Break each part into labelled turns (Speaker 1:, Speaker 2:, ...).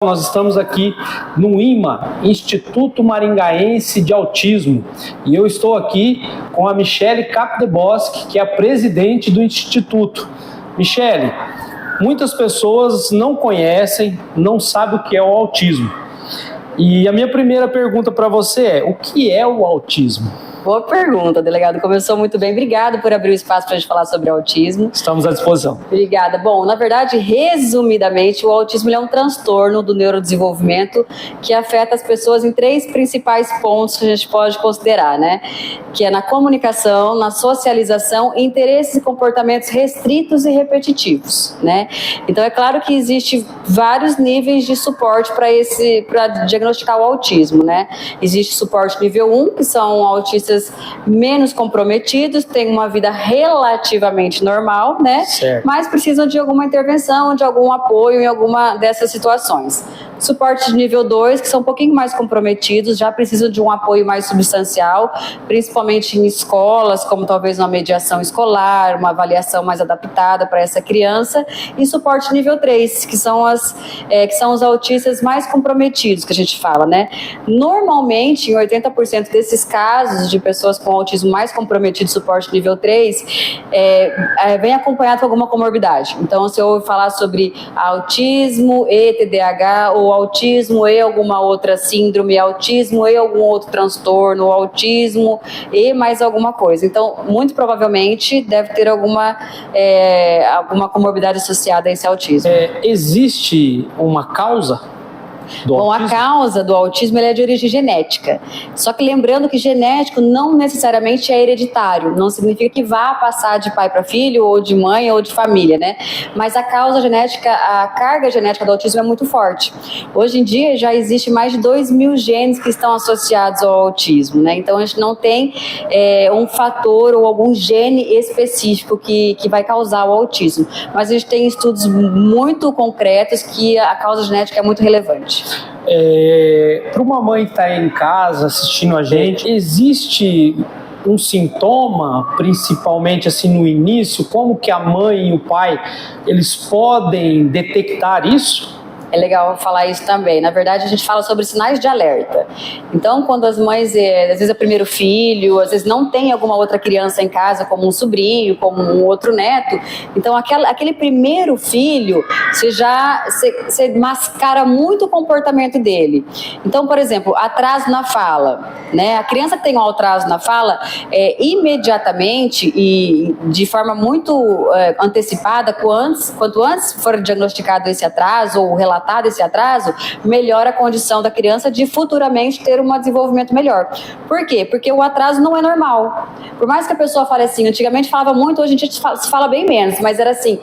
Speaker 1: Nós estamos aqui no IMA, Instituto Maringaense de Autismo, e eu estou aqui com a Michele Capdebosque, que é a presidente do Instituto. Michele, muitas pessoas não conhecem, não sabem o que é o autismo. E a minha primeira pergunta para você é: o que é o autismo?
Speaker 2: Boa pergunta, delegado. Começou muito bem. Obrigado por abrir o espaço para a gente falar sobre autismo.
Speaker 1: Estamos à disposição.
Speaker 2: Obrigada. Bom, na verdade, resumidamente, o autismo é um transtorno do neurodesenvolvimento que afeta as pessoas em 3 principais pontos que a gente pode considerar, né? Que é na comunicação, na socialização, interesses e comportamentos restritos e repetitivos, né? Então, é claro que existe vários níveis de suporte para diagnosticar o autismo, né? Existe suporte nível 1, que são autistas menos comprometidos, têm uma vida relativamente normal, né?
Speaker 1: Certo.
Speaker 2: Mas precisam de alguma intervenção, de algum apoio em alguma dessas situações. Suporte de nível 2, que são um pouquinho mais comprometidos, já precisam de um apoio mais substancial, principalmente em escolas, como talvez uma mediação escolar, uma avaliação mais adaptada para essa criança. E suporte nível 3, que são os autistas mais comprometidos, que a gente fala, né? Normalmente, em 80% desses casos de pessoas com autismo mais comprometido, suporte nível 3, vem acompanhado com alguma comorbidade. Então, se eu ouvir falar sobre autismo e TDAH, ou autismo e alguma outra síndrome, autismo e algum outro transtorno, autismo e mais alguma coisa. Então, muito provavelmente, deve ter alguma comorbidade associada a esse autismo.
Speaker 1: Existe uma causa do autismo?
Speaker 2: Bom, a causa do autismo é de origem genética. Só que lembrando que genético não necessariamente é hereditário. Não significa que vá passar de pai para filho, ou de mãe, ou de família, né? Mas a causa genética, a carga genética do autismo é muito forte. Hoje em dia já existe mais de 2.000 genes que estão associados ao autismo, né? Então a gente não tem um fator ou algum gene específico que vai causar o autismo. Mas a gente tem estudos muito concretos que a causa genética é muito relevante.
Speaker 1: Para uma mãe que está aí em casa assistindo a gente, existe um sintoma, principalmente assim no início, como que a mãe e o pai, eles podem detectar isso?
Speaker 2: É legal falar isso também. Na verdade, a gente fala sobre sinais de alerta. Então, quando as mães, às vezes é o primeiro filho, às vezes não tem alguma outra criança em casa, como um sobrinho, como um outro neto, então aquele primeiro filho, você mascara muito o comportamento dele. Então, por exemplo, atraso na fala, né? A criança que tem um atraso na fala, imediatamente e de forma muito antecipada, quanto antes for diagnosticado esse atraso ou relatado esse atraso, melhora a condição da criança de futuramente ter um desenvolvimento melhor. Por quê? Porque o atraso não é normal. Por mais que a pessoa fale assim, antigamente falava muito, hoje em dia se fala bem menos, mas era assim: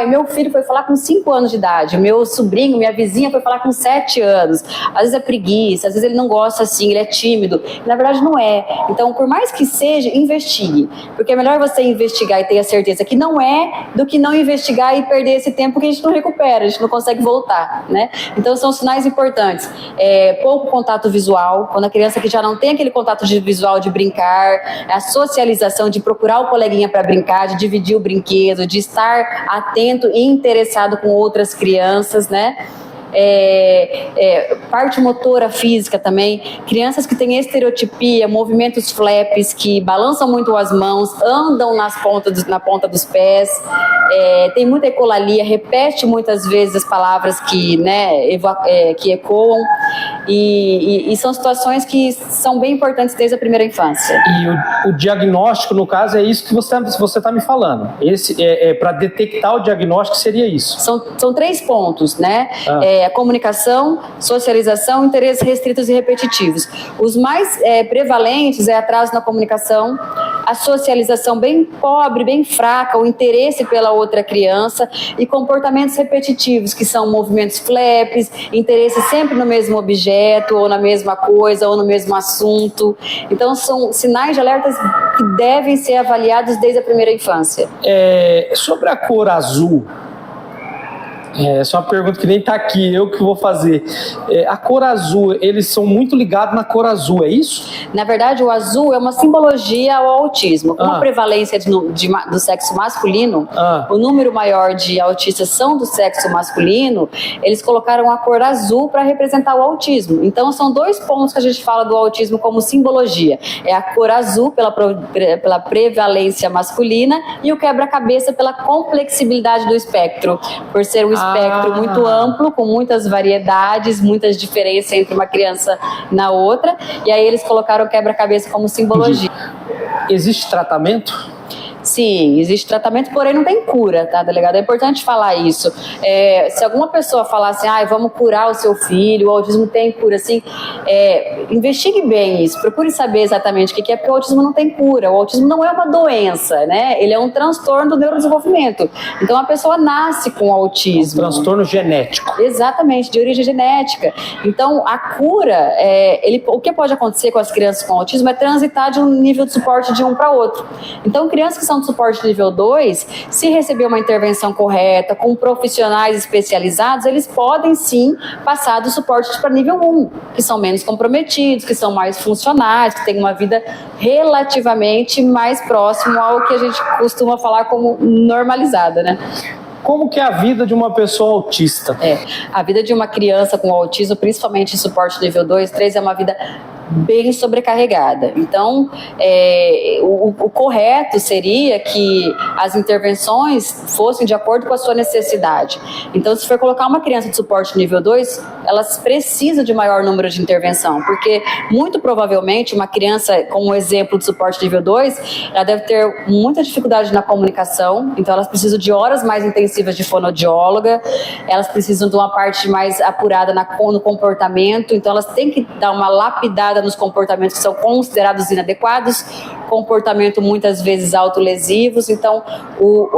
Speaker 2: meu filho foi falar com 5 anos de idade, meu sobrinho, minha vizinha foi falar com 7 anos. Às vezes é preguiça, às vezes ele não gosta assim, ele é tímido. Na verdade não é. Então, por mais que seja, investigue. Porque é melhor você investigar e ter a certeza que não é, do que não investigar e perder esse tempo que a gente não recupera, a gente não consegue voltar, né? Então são sinais importantes. Pouco contato visual, quando a criança que já não tem aquele contato visual de brincar, a socialização, de procurar o coleguinha para brincar, de dividir o brinquedo, de estar atento e interessado com outras crianças, né? Parte motora física também, crianças que têm estereotipia, movimentos flaps, que balançam muito as mãos, andam na ponta dos pés, tem muita ecolalia, repete muitas vezes as palavras que ecoam, e são situações que são bem importantes desde a primeira infância.
Speaker 1: E o diagnóstico, no caso, é isso que você está me falando. Para detectar o diagnóstico seria isso.
Speaker 2: São 3 pontos, né? A comunicação, socialização, interesses restritos e repetitivos. Os mais prevalentes é atraso na comunicação, a socialização bem pobre, bem fraca, o interesse pela outra criança, e comportamentos repetitivos, que são movimentos flaps, interesse sempre no mesmo objeto, ou na mesma coisa, ou no mesmo assunto. Então são sinais de alertas que devem ser avaliados desde a primeira infância.
Speaker 1: Sobre a cor azul, Essa é uma pergunta que nem está aqui, eu que vou fazer. A cor azul, eles são muito ligados na cor azul, é isso?
Speaker 2: Na verdade, o azul é uma simbologia ao autismo. Com a prevalência do sexo masculino, o número maior de autistas são do sexo masculino, eles colocaram a cor azul para representar o autismo. Então, são dois pontos que a gente fala do autismo como simbologia. É a cor azul pela prevalência masculina e o quebra-cabeça pela complexibilidade do espectro, por ser um espectro muito amplo, com muitas variedades, muitas diferenças entre uma criança na outra, e aí eles colocaram o quebra-cabeça como simbologia.
Speaker 1: Existe tratamento?
Speaker 2: Sim, existe tratamento, porém não tem cura, tá, delegado? É importante falar isso. Se alguma pessoa falar assim, vamos curar o seu filho, o autismo tem cura, assim, investigue bem isso, procure saber exatamente o que é, porque o autismo não tem cura, o autismo não é uma doença, né? Ele é um transtorno do neurodesenvolvimento. Então a pessoa nasce com autismo.
Speaker 1: Um transtorno genético.
Speaker 2: Exatamente, de origem genética. Então a cura, o que pode acontecer com as crianças com autismo é transitar de um nível de suporte de um para outro. Então crianças que são de suporte nível 2, se receber uma intervenção correta, com profissionais especializados, eles podem sim passar do suporte para nível 1, que são menos comprometidos, que são mais funcionais, que têm uma vida relativamente mais próximo ao que a gente costuma falar como normalizada, né?
Speaker 1: Como que é a vida de uma pessoa autista?
Speaker 2: A vida de uma criança com autismo, principalmente em suporte nível 2, 3, é uma vida bem sobrecarregada. Então, o correto seria que as intervenções fossem de acordo com a sua necessidade. Então, se for colocar uma criança de suporte nível 2, elas precisam de maior número de intervenção, porque muito provavelmente uma criança com um exemplo de suporte nível 2, ela deve ter muita dificuldade na comunicação, então elas precisam de horas mais intensivas de fonoaudióloga, elas precisam de uma parte mais apurada no comportamento, então elas têm que dar uma lapidada nos comportamentos que são considerados inadequados, comportamento muitas vezes autolesivos, então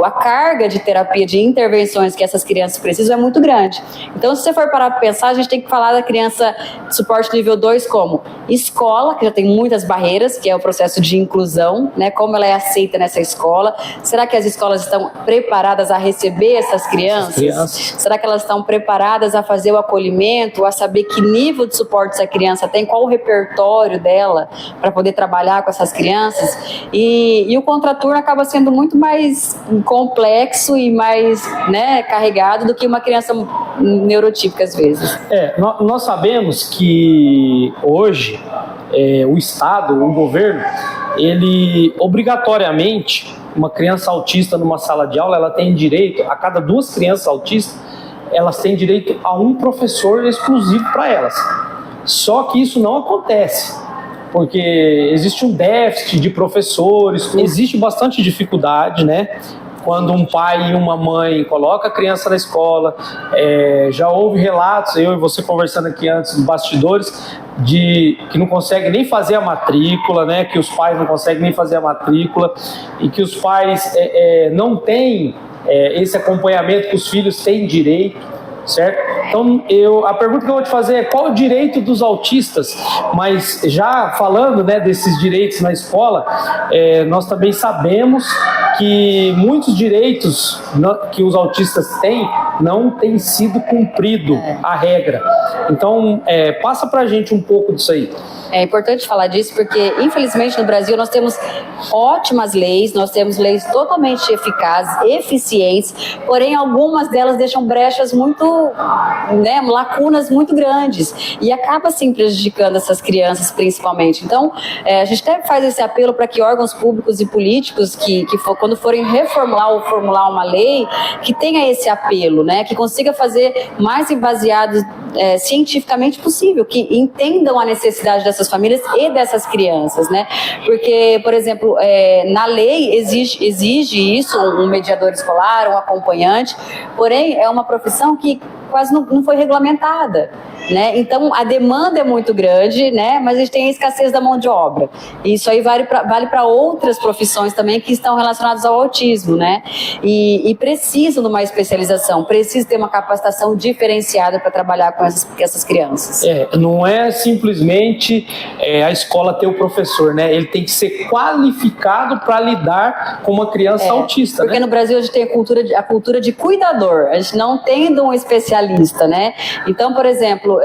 Speaker 2: a carga de terapia, de intervenções que essas crianças precisam é muito grande. Então, se você for parar para pensar, a gente tem que falar da criança de suporte nível 2 como escola, que já tem muitas barreiras, que é o processo de inclusão, né? Como ela é aceita nessa escola. Será que as escolas estão preparadas a receber essas crianças? Será que elas estão preparadas a fazer o acolhimento, a saber que nível de suporte essa criança tem, qual o repertório dela para poder trabalhar com essas crianças? E o contraturno acaba sendo muito mais complexo e mais, né, carregado do que uma criança neurotípica às vezes.
Speaker 1: Nós sabemos que hoje o Estado, o governo, ele obrigatoriamente, uma criança autista numa sala de aula, ela tem direito, a cada 2 crianças autistas, elas têm direito a um professor exclusivo para elas. Só que isso não acontece, porque existe um déficit de professores, existe bastante dificuldade, né? Quando um pai e uma mãe colocam a criança na escola, já houve relatos, eu e você conversando aqui antes dos bastidores, de que não consegue nem fazer a matrícula, né? Que os pais não conseguem nem fazer a matrícula e que os pais não têm esse acompanhamento que os filhos têm direito. Certo? Então, a pergunta que eu vou te fazer é qual o direito dos autistas? Mas já falando, né, desses direitos na escola, nós também sabemos que muitos direitos que os autistas têm não têm sido cumprido a regra. Então, passa pra gente um pouco disso aí.
Speaker 2: É importante falar disso porque, infelizmente, no Brasil nós temos ótimas leis, nós temos leis totalmente eficazes, eficientes, porém algumas delas deixam brechas muito, né, lacunas muito grandes e acaba assim prejudicando essas crianças principalmente. Então, a gente até faz esse apelo para que órgãos públicos e políticos quando forem reformular ou formular uma lei, que tenha esse apelo, né, que consiga fazer mais baseado cientificamente possível, que entendam a necessidade dessas famílias e dessas crianças, né? Porque, por exemplo, na lei exige isso, um mediador escolar, um acompanhante, porém é uma profissão que quase não foi regulamentada. né? Então a demanda é muito grande, né? Mas a gente tem a escassez da mão de obra. E isso aí vale para outras profissões também que estão relacionadas ao autismo, né? E precisam de uma especialização, precisam ter uma capacitação diferenciada para trabalhar com essas crianças.
Speaker 1: Não é simplesmente a escola ter o professor, né? Ele tem que ser qualificado para lidar com uma criança autista,
Speaker 2: porque no Brasil a gente tem a cultura de cuidador, a gente não tem de um especialista, né? Então, por exemplo,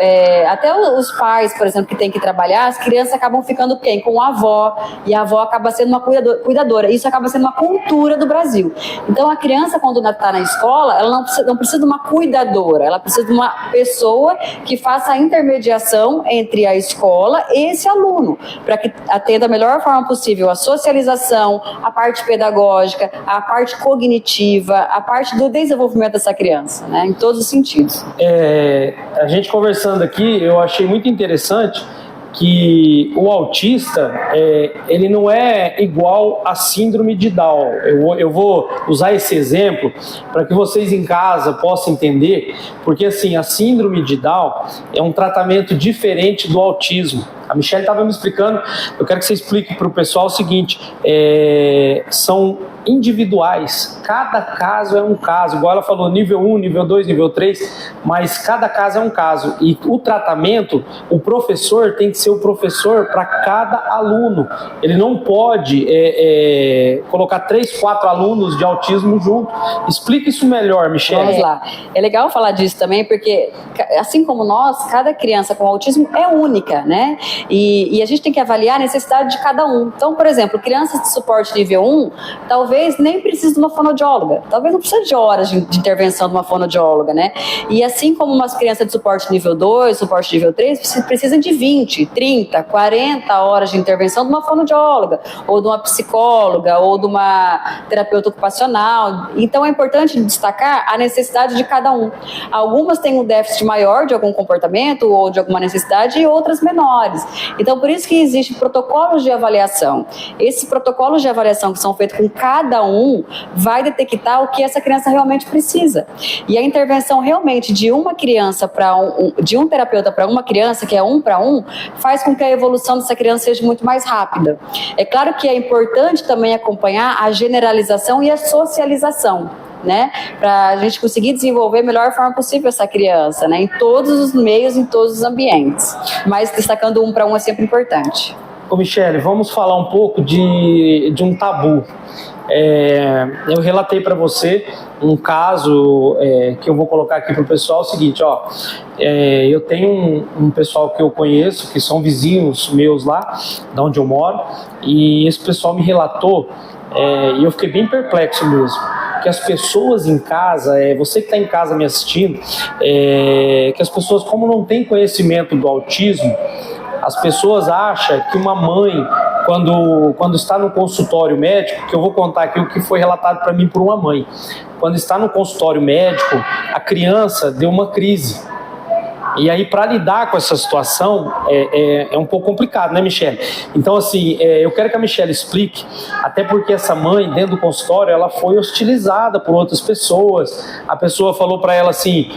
Speaker 2: até os pais, por exemplo, que têm que trabalhar, as crianças acabam ficando quem? Com a avó, e a avó acaba sendo uma cuidadora. Isso acaba sendo uma cultura do Brasil. Então, a criança, quando está na escola, ela não precisa de uma cuidadora, ela precisa de uma pessoa que faça a intermediação entre a escola e esse aluno, para que atenda da melhor forma possível a socialização, a parte pedagógica, a parte cognitiva, a parte do desenvolvimento dessa criança, né, em todos os sentidos.
Speaker 1: A gente conversando aqui, eu achei muito interessante que o autista, ele não é igual à síndrome de Down. Eu vou usar esse exemplo para que vocês em casa possam entender, porque assim, a síndrome de Down é um tratamento diferente do autismo. A Michelle estava me explicando, eu quero que você explique para o pessoal o seguinte, são individuais, cada caso é um caso, igual ela falou, nível 1, nível 2, nível 3, mas cada caso é um caso, e o tratamento, o professor tem que ser o professor para cada aluno, ele não pode colocar 3, 4 alunos de autismo junto. Explica isso melhor, Michelle.
Speaker 2: Vamos lá, é legal falar disso também, porque assim como nós, cada criança com autismo é única, né? E a gente tem que avaliar a necessidade de cada um. Então, por exemplo, crianças de suporte nível 1, talvez nem precise de uma fonoaudióloga, talvez não precise de horas de intervenção de uma fonoaudióloga, né? E assim como umas crianças de suporte nível 2, suporte nível 3, precisam de 20, 30, 40 horas de intervenção de uma fonoaudióloga, ou de uma psicóloga, ou de uma terapeuta ocupacional. Então, é importante destacar a necessidade de cada um. Algumas têm um déficit maior de algum comportamento ou de alguma necessidade e outras menores. Então, por isso que existem protocolos de avaliação. Esses protocolos de avaliação que são feitos com cada um vai detectar o que essa criança realmente precisa. E a intervenção realmente de uma criança de um terapeuta para uma criança, que é 1 para 1, faz com que a evolução dessa criança seja muito mais rápida. É claro que é importante também acompanhar a generalização e a socialização, né, para a gente conseguir desenvolver a melhor forma possível essa criança, né, em todos os meios, em todos os ambientes, mas destacando 1 para 1 é sempre importante.
Speaker 1: Ô Michelle, vamos falar um pouco de um tabu. Eu relatei para você um caso que eu vou colocar aqui para o pessoal, é o seguinte, eu tenho um pessoal que eu conheço, que são vizinhos meus lá, da onde eu moro, e esse pessoal me relatou, e eu fiquei bem perplexo mesmo, que as pessoas em casa, você que está em casa me assistindo, que as pessoas, como não têm conhecimento do autismo, as pessoas acham que uma mãe, quando está no consultório médico, que eu vou contar aqui o que foi relatado para mim por uma mãe, quando está no consultório médico, a criança deu uma crise. E aí, para lidar com essa situação, é um pouco complicado, né, Michelle? Então, assim, eu quero que a Michelle explique, até porque essa mãe, dentro do consultório, ela foi hostilizada por outras pessoas. A pessoa falou para ela assim,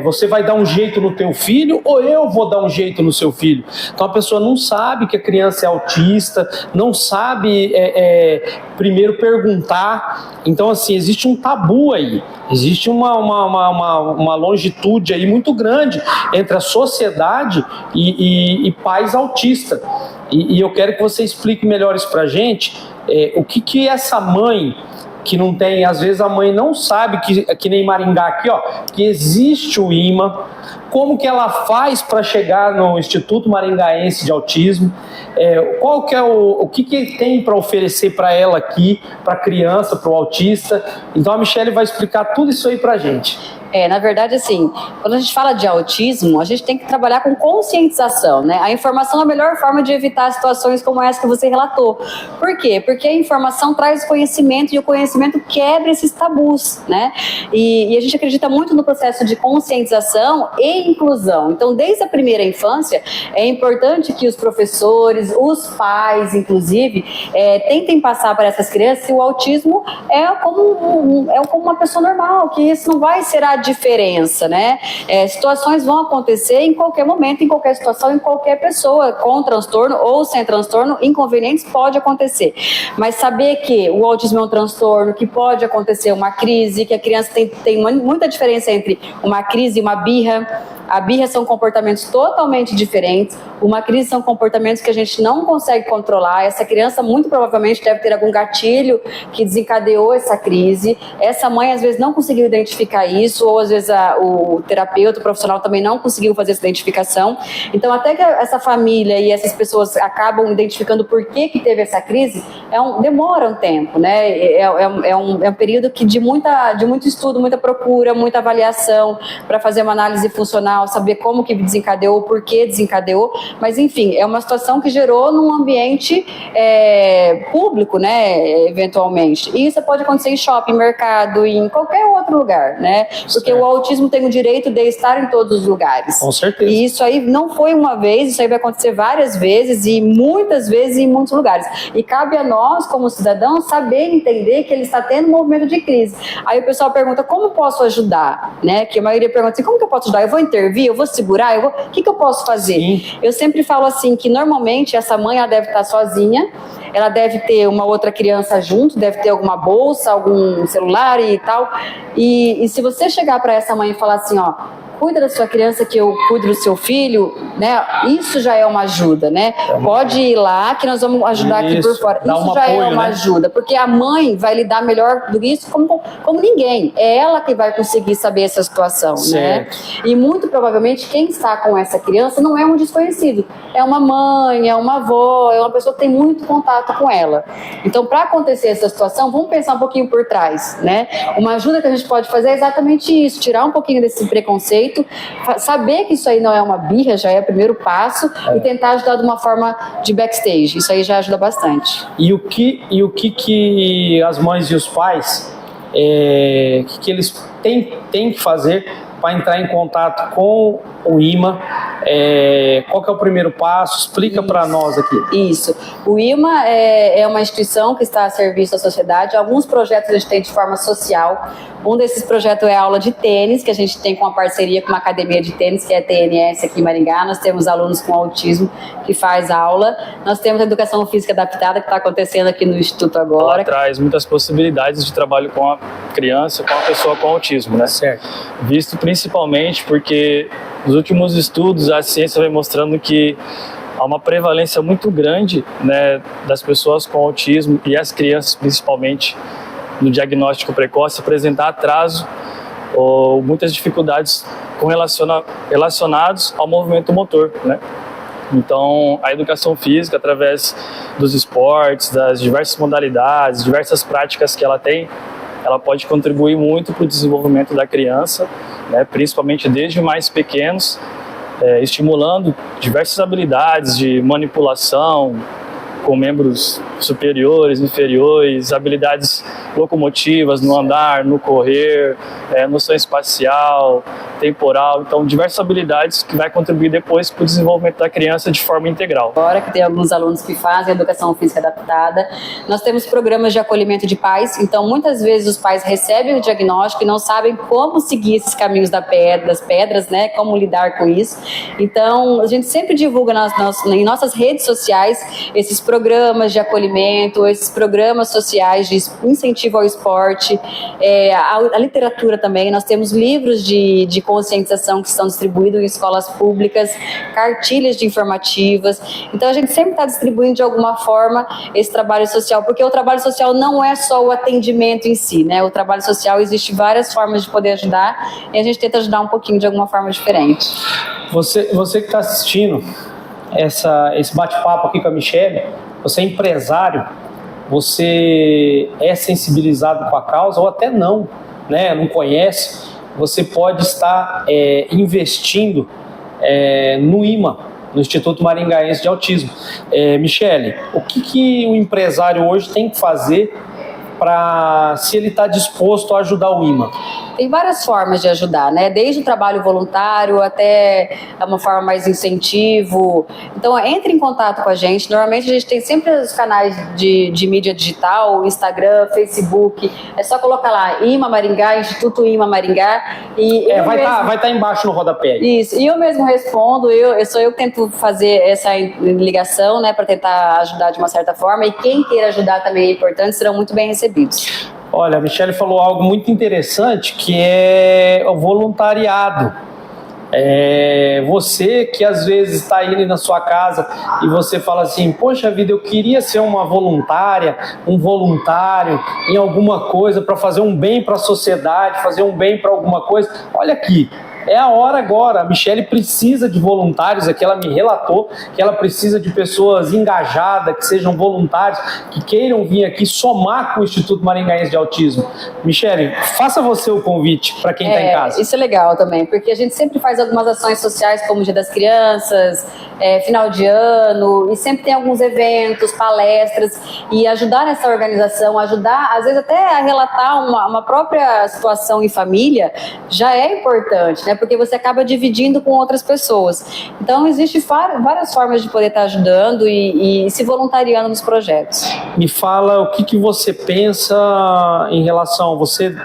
Speaker 1: você vai dar um jeito no teu filho ou eu vou dar um jeito no seu filho? Então, a pessoa não sabe que a criança é autista, não sabe primeiro perguntar. Então, assim, existe um tabu aí, existe uma longitude aí muito grande entre a sociedade e pais autistas. E eu quero que você explique melhor isso pra gente, o que essa mãe que não tem, às vezes a mãe não sabe que nem Maringá aqui, que existe o IMA, como que ela faz para chegar no Instituto Maringaense de Autismo, qual que é o que tem para oferecer para ela aqui, para a criança, para o autista. Então a Michelle vai explicar tudo isso aí para a gente.
Speaker 2: Na verdade, assim, quando a gente fala de autismo, a gente tem que trabalhar com conscientização, né? A informação é a melhor forma de evitar situações como essa que você relatou. Por quê? Porque a informação traz conhecimento e o conhecimento quebra esses tabus, né? E a gente acredita muito no processo de conscientização e inclusão. Então, desde a primeira infância, é importante que os professores, os pais, inclusive, tentem passar para essas crianças que o autismo é como uma pessoa normal, que isso não vai ser diferença, né? Situações vão acontecer em qualquer momento, em qualquer situação, em qualquer pessoa, com transtorno ou sem transtorno, inconvenientes pode acontecer. Mas saber que o autismo é um transtorno, que pode acontecer uma crise, que a criança tem muita diferença entre uma crise e uma birra. A birra são comportamentos totalmente diferentes. Uma crise são comportamentos que a gente não consegue controlar. Essa criança muito provavelmente deve ter algum gatilho que desencadeou essa crise. Essa mãe às vezes não conseguiu identificar isso, ou às vezes o terapeuta, o profissional também não conseguiu fazer essa identificação. Então até que essa família e essas pessoas acabam identificando por que teve essa crise, demora um tempo, né? É um período de muito estudo, muita procura, muita avaliação para fazer uma análise funcional, saber como que desencadeou, por que desencadeou, mas enfim, é uma situação que gerou num ambiente público, né, eventualmente. E isso pode acontecer em shopping, mercado, em qualquer outro lugar, né? Porque o autismo tem o direito de estar em todos os lugares.
Speaker 1: Com certeza.
Speaker 2: E isso aí não foi uma vez, isso aí vai acontecer várias vezes e muitas vezes em muitos lugares. E cabe a nós, como cidadãos, saber entender que ele está tendo um movimento de crise. Aí o pessoal pergunta, como posso ajudar? Né? Que a maioria pergunta assim, como que eu posso ajudar? Eu vou intervir? Eu vou segurar? O que eu posso fazer? Sim. Eu sempre falo assim, que normalmente essa mãe ela deve estar sozinha, ela deve ter uma outra criança junto, deve ter alguma bolsa, algum celular e tal. E se você chegar para essa mãe e falar assim, ó, cuida da sua criança que eu cuido do seu filho, né? Isso já é uma ajuda, né? Pode ir lá que nós vamos ajudar aqui por fora. Isso já apoio, é uma ajuda, porque a mãe vai lidar melhor do que isso como ninguém. É ela que vai conseguir saber essa situação, certo, né? E muito provavelmente quem está com essa criança não é um desconhecido. É uma mãe, é uma avó, é uma pessoa que tem muito contato com ela. Então, para acontecer essa situação, vamos pensar um pouquinho por trás, né? Uma ajuda que a gente pode fazer é exatamente isso, tirar um pouquinho desse preconceito, saber que isso aí não é uma birra, já é o primeiro passo, e tentar ajudar de uma forma de backstage. Isso aí já ajuda bastante.
Speaker 1: E o que as mães e os pais, que eles têm que fazer para entrar em contato com o IMA? Qual que é o primeiro passo? Explica para nós aqui.
Speaker 2: Isso. O IMA é uma instituição que está a serviço da sociedade. Alguns projetos a gente tem de forma social. Um desses projetos é a aula de tênis, que a gente tem com uma parceria com uma academia de tênis, que é a TNS aqui em Maringá. Nós temos alunos com autismo que faz aula. Nós temos a educação física adaptada, que está acontecendo aqui no Instituto agora.
Speaker 3: Ela traz muitas possibilidades de trabalho com a criança, com a pessoa com autismo, né?
Speaker 1: Certo.
Speaker 3: Visto principalmente porque nos últimos estudos a ciência vem mostrando que há uma prevalência muito grande, né, das pessoas com autismo e as crianças principalmente no diagnóstico precoce apresentar atraso ou muitas dificuldades relacionados ao movimento motor, né? Então, a educação física, através dos esportes, das diversas modalidades, diversas práticas que ela tem, ela pode contribuir muito para o desenvolvimento da criança, né, principalmente desde mais pequenos, estimulando diversas habilidades de manipulação com membros superiores, inferiores, habilidades locomotivas no andar, no correr, noção espacial, temporal, então diversas habilidades que vai contribuir depois para o desenvolvimento da criança de forma integral.
Speaker 2: Agora que tem alguns alunos que fazem educação física adaptada, nós temos programas de acolhimento de pais, então muitas vezes os pais recebem o diagnóstico e não sabem como seguir esses caminhos das pedras, né, como lidar com isso. Então a gente sempre divulga em nossas redes sociais esses programas de acolhimento, esses programas sociais de incentivo ao esporte, a literatura também. Nós temos livros de conscientização que estão distribuídos em escolas públicas, cartilhas de informativas. Então a gente sempre está distribuindo de alguma forma esse trabalho social, porque o trabalho social não é só o atendimento em si, né? O trabalho social existe várias formas de poder ajudar e a gente tenta ajudar um pouquinho de alguma forma diferente.
Speaker 1: Você que está assistindo esse bate-papo aqui com a Michele, você é empresário, você é sensibilizado com a causa ou até não, né? Não conhece, você pode estar investindo no IMA, no Instituto Maringaense de Autismo. Michele, o que o empresário hoje tem que fazer se ele está disposto a ajudar o IMA?
Speaker 2: Tem várias formas de ajudar, né? Desde o trabalho voluntário até uma forma mais incentivo. Então, entre em contato com a gente. Normalmente, a gente tem sempre os canais de mídia digital, Instagram, Facebook. É só colocar lá, IMA Maringá, Instituto IMA Maringá. E
Speaker 1: vai estar embaixo no rodapé.
Speaker 2: Isso. E eu mesmo respondo. Sou eu que tento fazer essa ligação, né? Para tentar ajudar de uma certa forma. E quem queira ajudar também é importante, serão muito bem recebidos.
Speaker 1: Olha, a Michele falou algo muito interessante, que é o voluntariado. Você que às vezes está aí na sua casa e você fala assim, poxa vida, eu queria ser uma voluntária, um voluntário em alguma coisa para fazer um bem para a sociedade, fazer um bem para alguma coisa. Olha aqui, é a hora agora. A Michele precisa de voluntários, aqui ela me relatou que ela precisa de pessoas engajadas, que sejam voluntários, que queiram vir aqui somar com o Instituto Maringaense de Autismo. Michele, faça você o convite para quem está em casa.
Speaker 2: Isso é legal também, porque a gente sempre faz algumas ações sociais, como o Dia das Crianças, final de ano, e sempre tem alguns eventos, palestras, e ajudar nessa organização, ajudar, às vezes até a relatar uma própria situação em família, já é importante, né? Porque você acaba dividindo com outras pessoas. Então, existem várias formas de poder estar ajudando e se voluntariando nos projetos.
Speaker 1: Me fala o que você pensa em relação, você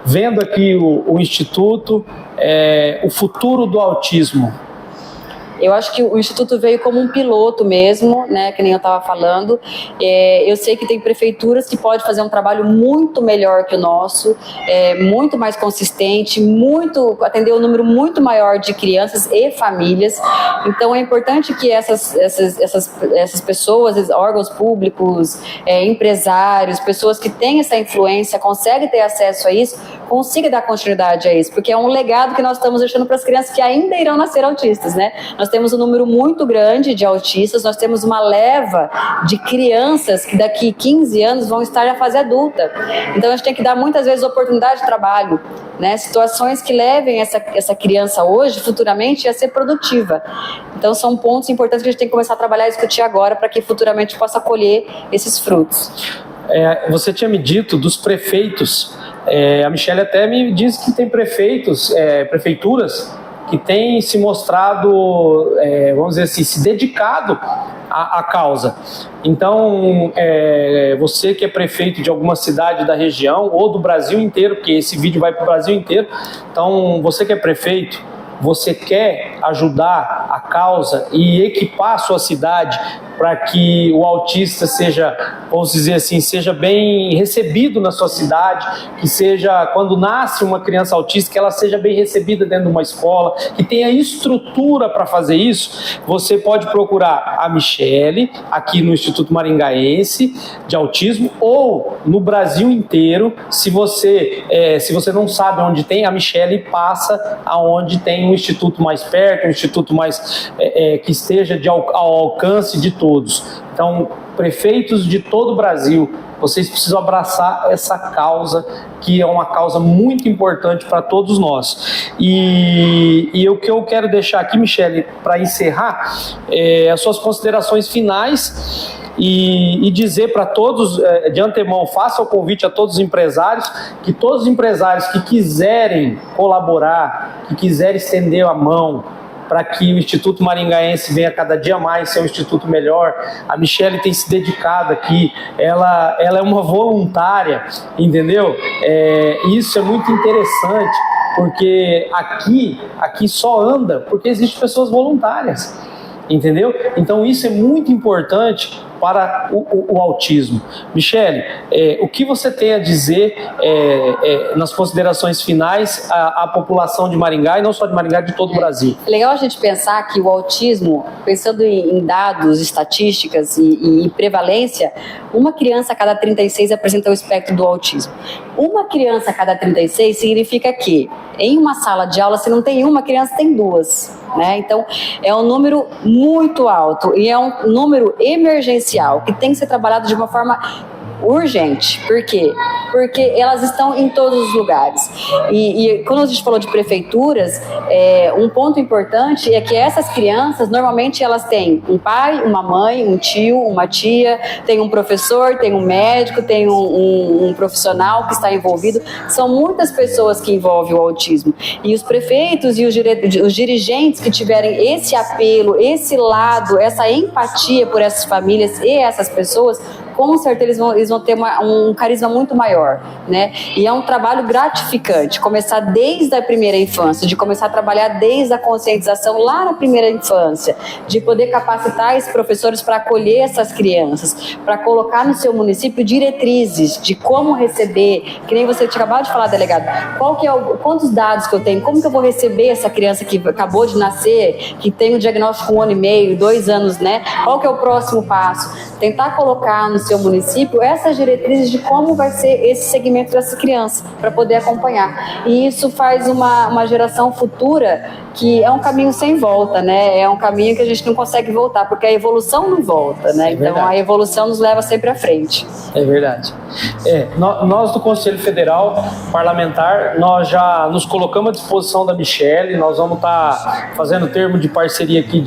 Speaker 1: vendo aqui o Instituto, o futuro do autismo.
Speaker 2: Eu acho que o Instituto veio como um piloto mesmo, né, que nem eu estava falando. Eu sei que tem prefeituras que podem fazer um trabalho muito melhor que o nosso, muito mais consistente, atender um número muito maior de crianças e famílias. Então é importante que essas pessoas, órgãos públicos, empresários, pessoas que têm essa influência, conseguem ter acesso a isso, consigam dar continuidade a isso, porque é um legado que nós estamos deixando para as crianças que ainda irão nascer autistas, né? Nós temos um número muito grande de autistas, nós temos uma leva de crianças que daqui 15 anos vão estar na fase adulta. Então a gente tem que dar muitas vezes oportunidade de trabalho, né? Situações que levem essa criança hoje, futuramente, a ser produtiva. Então são pontos importantes que a gente tem que começar a trabalhar e discutir agora para que futuramente possa colher esses frutos.
Speaker 1: Você tinha me dito dos prefeitos, a Michele até me disse que tem prefeituras que têm se mostrado, vamos dizer assim, se dedicado à causa. Então, você que é prefeito de alguma cidade da região ou do Brasil inteiro, porque esse vídeo vai para o Brasil inteiro, então você que é prefeito, você quer ajudar a causa e equipar a sua cidade para que o autista seja, vamos dizer assim, seja bem recebido na sua cidade, que seja, quando nasce uma criança autista, que ela seja bem recebida dentro de uma escola, que tenha estrutura para fazer isso, você pode procurar a Michele aqui no Instituto Maringaense de Autismo ou no Brasil inteiro. Se você não sabe onde tem, a Michele passa aonde tem um instituto mais perto, um instituto mais que esteja ao alcance de todos. Então, prefeitos de todo o Brasil, vocês precisam abraçar essa causa, que é uma causa muito importante para todos nós. E o que eu quero deixar aqui, Michele, para encerrar, as suas considerações finais e dizer para todos, de antemão, faça o convite a todos os empresários, que todos os empresários que quiserem colaborar, que quiserem estender a mão, para que o Instituto Maringaense venha cada dia mais ser um instituto melhor. A Michele tem se dedicado aqui, ela é uma voluntária, entendeu? Isso é muito interessante, porque aqui só anda porque existem pessoas voluntárias, entendeu? Então isso é muito importante para o autismo. Michele, o que você tem a dizer nas considerações finais à população de Maringá, e não só de Maringá, de todo o Brasil?
Speaker 2: É legal a gente pensar que o autismo, pensando em dados, estatísticas e prevalência, uma criança a cada 36 apresenta o espectro do autismo. Uma criança a cada 36 significa que em uma sala de aula, se não tem uma criança, tem duas, né? Então, é um número muito alto e é um número emergencial que tem que ser trabalhado de uma forma urgente. Por quê? Porque elas estão em todos os lugares. E quando a gente falou de prefeituras, um ponto importante é que essas crianças, normalmente elas têm um pai, uma mãe, um tio, uma tia, tem um professor, tem um médico, tem um profissional que está envolvido. São muitas pessoas que envolvem o autismo. E os prefeitos e os dirigentes que tiverem esse apelo, esse lado, essa empatia por essas famílias e essas pessoas, com certeza eles vão ter um carisma muito maior, né? E é um trabalho gratificante, começar desde a primeira infância, de começar a trabalhar desde a conscientização lá na primeira infância, de poder capacitar esses professores para acolher essas crianças, para colocar no seu município diretrizes de como receber, que nem você tinha acabado de falar, delegado, quantos dados que eu tenho, como que eu vou receber essa criança que acabou de nascer, que tem um diagnóstico com 1 ano e meio, 2 anos, né? Qual que é o próximo passo? Tentar colocar no seu município essas diretrizes de como vai ser esse segmento dessa criança, para poder acompanhar. E isso faz uma geração futura que é um caminho sem volta, né? É um caminho que a gente não consegue voltar, porque a evolução não volta, né? Então a evolução nos leva sempre à frente.
Speaker 1: É verdade. Nós do Conselho Federal Parlamentar, nós já nos colocamos à disposição da Michele, nós vamos estar fazendo termo de parceria aqui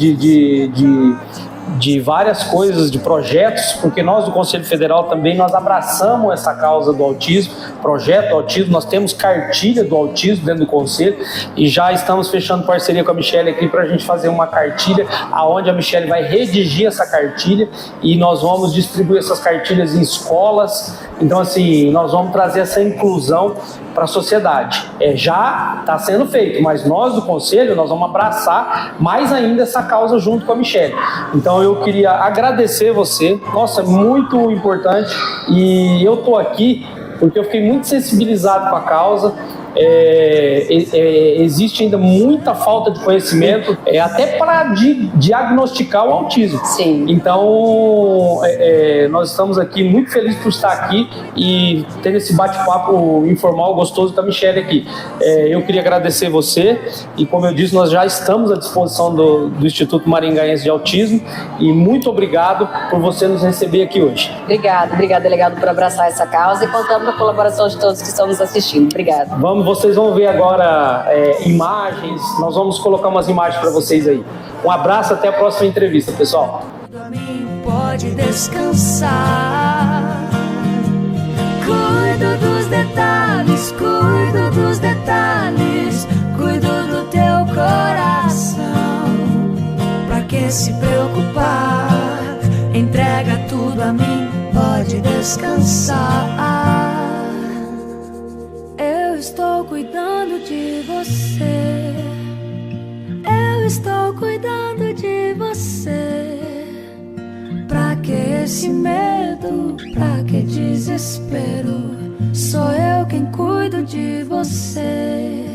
Speaker 1: de várias coisas, de projetos, porque nós do Conselho Federal também nós abraçamos essa causa do autismo, projeto do autismo, nós temos cartilha do autismo dentro do Conselho e já estamos fechando parceria com a Michele aqui para a gente fazer uma cartilha, aonde a Michele vai redigir essa cartilha e nós vamos distribuir essas cartilhas em escolas. Então, assim, nós vamos trazer essa inclusão para a sociedade. Já está sendo feito, mas nós do Conselho, nós vamos abraçar mais ainda essa causa junto com a Michele. Então, eu queria agradecer você. Nossa, é muito importante. E eu estou aqui porque eu fiquei muito sensibilizado com a causa. Existe ainda muita falta de conhecimento, até para diagnosticar o autismo.
Speaker 2: Sim.
Speaker 1: Então, nós estamos aqui muito felizes por estar aqui e ter esse bate-papo informal gostoso com a Michele aqui. Eu queria agradecer você e, como eu disse, nós já estamos à disposição do Instituto Maringaense de Autismo e muito obrigado por você nos receber aqui hoje.
Speaker 2: Obrigada, delegado, por abraçar essa causa e contamos com a colaboração de todos que estão nos assistindo. Obrigada.
Speaker 1: Vocês vão ver agora imagens, nós vamos colocar umas imagens para vocês aí. Um abraço, até a próxima entrevista, pessoal.
Speaker 4: Pode descansar. Cuido dos detalhes, cuido do teu coração. Pra que se preocupar? Entrega tudo a mim, pode descansar. Eu estou cuidando de você. Eu estou cuidando de você. Pra que esse medo? Pra que desespero? Sou eu quem cuido de você.